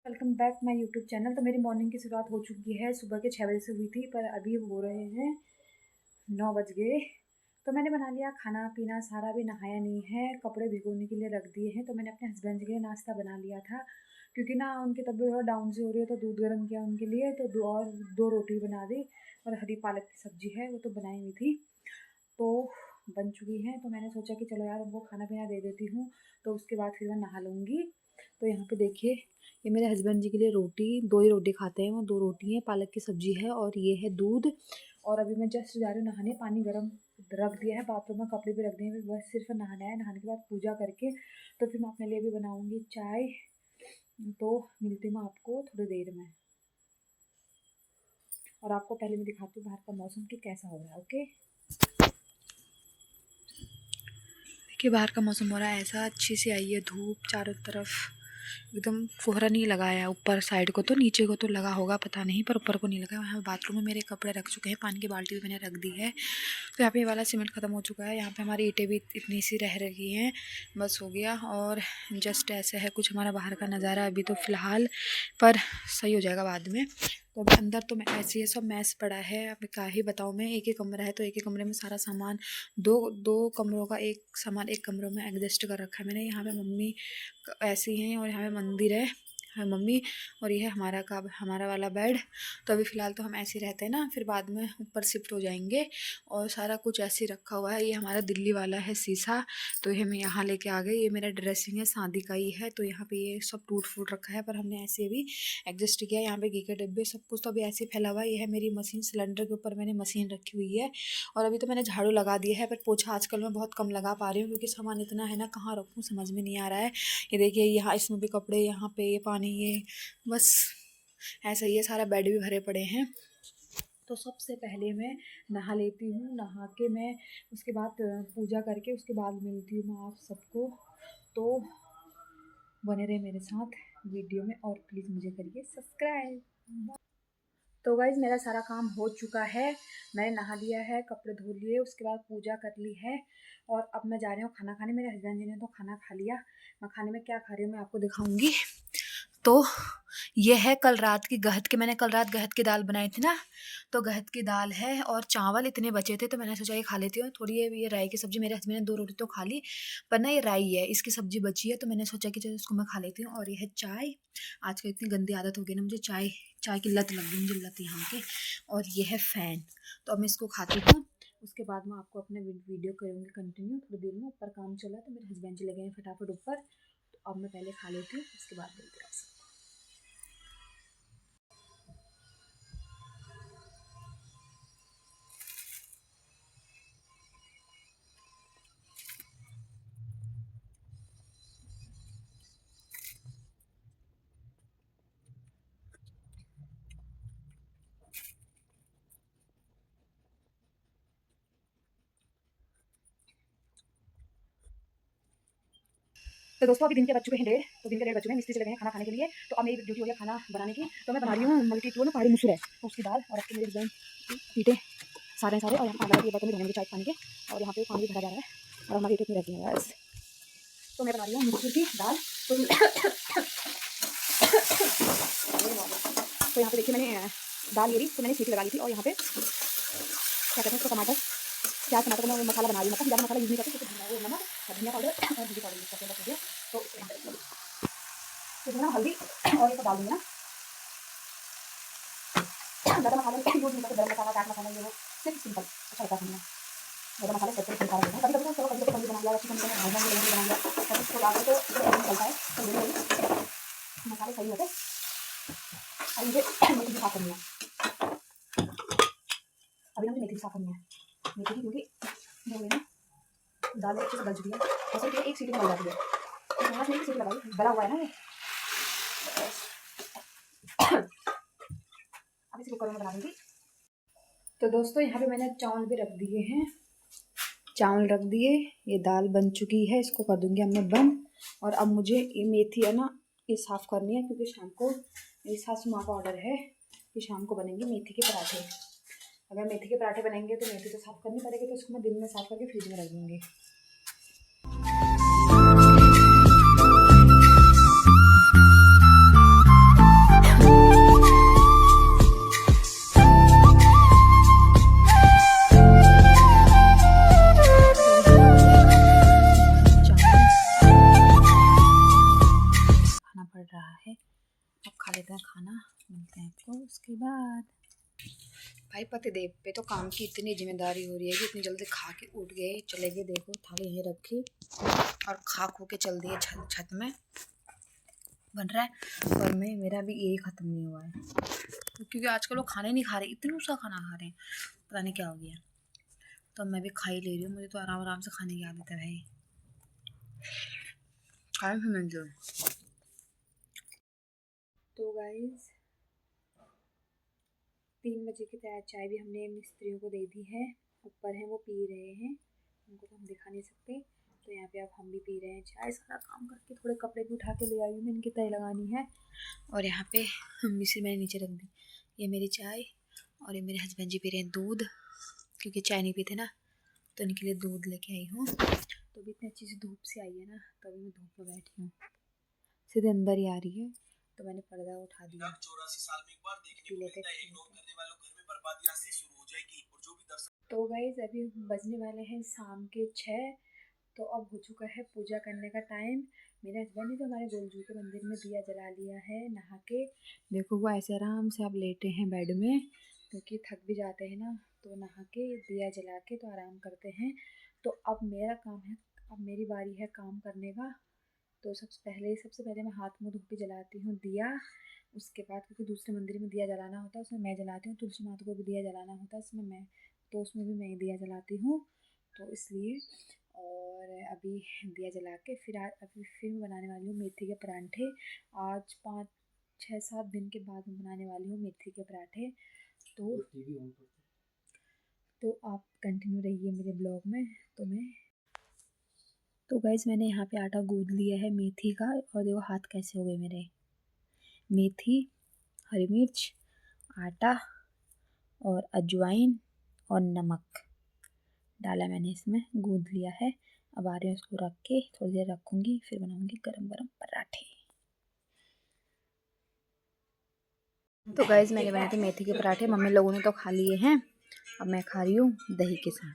Welcome back my YouTube channel. तो मेरी morning की शुरुआत हो चुकी है। सुबह के 6 बजे से हुई थी, पर अभी हो रहे हैं 9 बज गए। तो मैंने बना लिया खाना पीना सारा, भी नहाया नहीं है, कपड़े भिगोने के लिए रख दिए हैं। तो मैंने अपने हस्बैंड के लिए नाश्ता बना लिया था, क्योंकि ना उनकी तबीयत थोड़ा डाउन सी हो रही है। तो दूध गर्म किया उनके लिए, तो दो रोटी बना दी, और हरी पालक की सब्जी है वो तो बनाई हुई थी, तो बन चुकी हैं। तो मैंने सोचा कि चलो यार उनको खाना पीना दे देती हूँ, तो उसके बाद फिर मैं नहा लूँगी। तो यहाँ पे देखिए, ये मेरे हस्बैंड जी के लिए रोटी, 2 ही रोटी खाते हैं वो, 2 रोटी हैं, पालक की सब्जी है, और ये है दूध। और अभी मैं जस्ट जा रही हूँ नहाने, पानी गर्म रख दिया है बाथरूम में, कपड़े भी रख दिए हैं, बस सिर्फ नहाना है। नहाने के बाद पूजा करके तो फिर मैं अपने लिए भी बनाऊँगी चाय। तो मिलती हूँ आपको थोड़ी देर में, और आपको पहले मैं दिखाती हूँ बाहर का मौसम कि कैसा हो रहा है। ओके, देखिए बाहर का मौसम हो रहा है ऐसा, अच्छी सी आई है धूप, चारों तरफ एकदम कोहरा नहीं लगाया है। ऊपर साइड को तो, नीचे को तो लगा होगा पता नहीं, पर ऊपर को नहीं लगा। यहाँ बाथरूम में मेरे कपड़े रख चुके हैं, पानी की बाल्टी भी मैंने रख दी है। तो यहाँ पे ये वाला सीमेंट ख़त्म हो चुका है। यहाँ पे हमारी ईंटें भी इतनी सी रह रही हैं, बस हो गया। और जस्ट ऐसा है कुछ हमारा बाहर का नज़ारा अभी तो फ़िलहाल, पर सही हो जाएगा बाद में। तो अभी अंदर तो मैं ऐसे ही सब मैस पड़ा है, अभी क्या ही बताऊँ मैं। एक ही कमरा है, तो एक ही कमरे में सारा सामान, दो दो कमरों का एक सामान एक कमरों में एडजस्ट कर रखा है मैंने। यहाँ पे मम्मी ऐसी हैं, और यहाँ पे मंदिर है मम्मी, और ये है हमारा वाला बेड। तो अभी फ़िलहाल तो हम ऐसे ही रहते हैं ना, फिर बाद में ऊपर शिफ्ट हो जाएंगे। और सारा कुछ ऐसे ही रखा हुआ है। ये हमारा दिल्ली वाला है शीशा, तो ये मैं यहाँ लेके आ गई। ये मेरा ड्रेसिंग है, शादी का ही है, तो यहाँ पे ये सब टूट फूट रखा है, पर हमने ऐसे भी एडजस्ट किया। यहाँ पे घी के डिब्बे सब कुछ तो अभी ऐसे ही फैला हुआ है। ये है मेरी मशीन, सिलेंडर के ऊपर मैंने मशीन रखी हुई है। और अभी तो मैंने झाड़ू लगा दिया है, पर पोछा आजकल मैं बहुत कम लगा पा रही हूँ, क्योंकि सामान इतना है ना, कहाँ रखूँ समझ में नहीं आ रहा है। ये देखिए यहाँ इसमें भी कपड़े, यहाँ पे ये पानी, ये बस ऐसा ही है। सारा बेड भी भरे पड़े हैं। तो सबसे पहले मैं नहा लेती हूँ, नहा के मैं उसके बाद पूजा करके उसके बाद मिलती हूँ मैं आप सबको। तो बने रहे मेरे साथ वीडियो में, और प्लीज़ मुझे करिए सब्सक्राइब। तो गाइज़ मेरा सारा काम हो चुका है, मैंने नहा लिया है, कपड़े धो लिए, उसके बाद पूजा कर ली है, और अब मैं जा रही हूँ खाना खाने। मेरे हस्बैंड जी ने तो खाना खा लिया। मैं खाने में क्या खा रही हूँ मैं आपको दिखाऊंगी। तो ये है कल रात की गहत की, मैंने कल रात गहत की दाल बनाई थी ना, तो गहत की दाल है, और चावल इतने बचे थे, तो मैंने सोचा ये खा लेती हूँ थोड़ी। ये राई की सब्ज़ी, मेरे हस्बैंड ने 2 रोटी तो खा ली, पर ना ये राई है, इसकी सब्ज़ी बची है, तो मैंने सोचा कि चलो इसको मैं खा लेती हूँ। और ये है चाय। आजकल इतनी गंदी आदत हो गई ना मुझे, चाय की लत लग गई मुझे, लत यहाँ की। और ये है फ़ैन। तो अब मैं इसको खाती हूँ, उसके बाद मैं आपको अपने वीडियो करूँगी कंटिन्यू थोड़ी देर में। ऊपर काम चला है, तो मेरे हस्बैंड जी लगे हैं फटाफट ऊपर। तो अब मैं पहले खा लेती हूँ, उसके बाद मिलती हूँ आपसे। तो दोस्तों अभी दिन के बज चुके हैं 1:30, तो दिन के 1:30 बज चुके हैं, मिस्त्री चले गए हैं खाना खाने के लिए। तो अब मेरी ड्यूटी हो गई खाना बनाने की। तो मैं बना रही हूँ मल्टी टू ना, पहाड़ी मसूर है, तो उसकी दाल, और अब मेरे डिज़ाइन पीटे सारे और यहाँ पर ये बर्तन भी धोने चाय पानी के, और यहाँ पे पानी भी भरा जा रहा है, और हमारी इतनी रहती है बस। तो मैं बना रही हूँ मसूर की दाल। तो यहाँ पे देखिए मैंने दाल ले ली, तो मैंने सीटी लगा ली थी, और यहाँ पे क्या कहते हैं उसको, टमाटर प्याज टमाटर का मैं मसाला बना रही हूँ। मतलब ज़्यादा मसाला यूज़ नहीं करते, तो नमक, धनिया पाउडर और हल्दी पाउडर यूज़ करते हैं, बस हो गया। तो इसको यहाँ पे तो ना हल्दी और ये सब डाल दूँगी ना, ज़्यादा मसाला यूज़ नहीं करते, गरम मसाला चाट मसाला ये वो, सिर्फ सिंपल अच्छा लगता है खाने में। ज़्यादा मसाले सेट करके सारा देना, कभी कभी तो चलो, कभी कभी बना लिया, चिकन भाजी बना लिया, सब इसको डाल दो तो चलता है। तो मसाले सही होते। और मुझे मेथी भी साफ़ करनी है, अभी ना मुझे मेथी भी साफ़ करनी है, मेथी की, क्योंकि जो है ना दाल अच्छे से गल चुकी है, वैसे एक सीटी में गल जाती है, तो मैंने एक सीटी लगाई, गला हुआ है ना ये। अब इसे कुकर में बना दूँगी। तो दोस्तों यहाँ पे मैंने चावल भी रख दिए हैं, चावल रख दिए, ये दाल बन चुकी है, इसको कर दूँगी अब मैं बंद। और अब मुझे ये मेथी है ना, ये साफ़ करनी है, क्योंकि शाम को मेरी सासू माँ का ऑर्डर है कि शाम को बनेंगे मेथी के पराठे। अगर मेथी के पराठे बनेंगे तो मेथी तो साफ़ करनी पड़ेगी, तो इसको मैं दिन में साफ़ करके फ्रिज में रख दूँगी। रहा है। अब खा लेते हैं खाना, मिलते हैं आपको उसके बाद। भाई पतिदेव पे तो काम की इतनी जिम्मेदारी हो रही है कि इतनी जल्दी खा के उठ गए, चले गए। देखो थाली यहीं रखी और खा खो के चल दिए छत में बन रहा है। और मेरा भी यही ख़त्म नहीं हुआ है क्योंकि आजकल लोग खाना ही नहीं खा रहे, इतना सा खाना खा रहे हैं, पता नहीं क्या हो गया। तो मैं भी खा ही ले रही हूँ, मुझे तो आराम आराम से खाने की आदत है भाई। खाए फिर मिलते। तो गाइस 3 बजे की तैयार चाय भी हमने मिस्त्रियों को दे दी है, ऊपर हैं वो पी रहे हैं, उनको तो हम दिखा नहीं सकते। तो यहाँ पे अब हम भी पी रहे हैं चाय। सारा काम करके थोड़े कपड़े भी उठा के ले आई हूँ मैं, इनकी तय लगानी है। और यहाँ पे मिस्री मैंने नीचे रख दी, ये मेरी चाय। और ये मेरे हस्बैंड जी पी रहे हैं दूध, क्योंकि चाय नहीं पीते ना, तो इनके लिए दूध लेके आई हूँ। तो अभी इतनी अच्छी सी धूप से आई है ना, तो अभी मैं धूप में बैठी हूँ, सीधे अंदर ही आ रही है। तो मैंने पर्दा उठा दिया। 84 साल में एक बार देखने को मिलता है, इग्नोर करने वालों घर में बर्बादियां सी शुरू हो जाएगी। और जो भी दर्शक तो गाइस अभी बजने वाले हैं शाम के 6। तो अब हो चुका है पूजा करने का टाइम। मेरे हस्बैंड ने तो हमारे गोलजू के मंदिर में दिया जला लिया है नहा के। देखो वो ऐसे आराम से आप लेटे हैं बेड में, क्योंकि थक भी जाते हैं ना, तो नहा के दिया जला के तो आराम करते हैं। तो अब मेरा काम है, अब मेरी बारी है काम करने का। तो सबसे पहले मैं हाथ मुँह धो के जलाती हूँ दिया। उसके बाद क्योंकि दूसरे मंदिर में दिया जलाना होता है, उसमें मैं जलाती हूँ। तुलसी माता को भी दिया जलाना होता है, उसमें मैं, तो उसमें भी मैं दिया जलाती हूँ, तो इसलिए। और अभी दिया जला के अभी फिर मैं बनाने वाली हूँ मेथी के परांठे। आज 5-6-7 दिन के बाद मैं बनाने वाली हूँ मेथी के पराठे। तो आप कंटिन्यू रहिए मेरे ब्लॉग में। तो गाइस मैंने यहाँ पे आटा गूंद लिया है मेथी का, और देखो हाथ कैसे हो गए मेरे। मेथी, हरी मिर्च, आटा और अजवाइन और नमक डाला मैंने, इसमें गूंद लिया है। अब आ रहे हैं उसको रख के थोड़ी देर रखूँगी, फिर बनाऊँगी गरम गरम पराठे। तो गाइस मैंने बनाए थे मेथी के पराठे, मम्मी लोगों ने तो खा लिए हैं, अब मैं खा रही हूँ दही के साथ।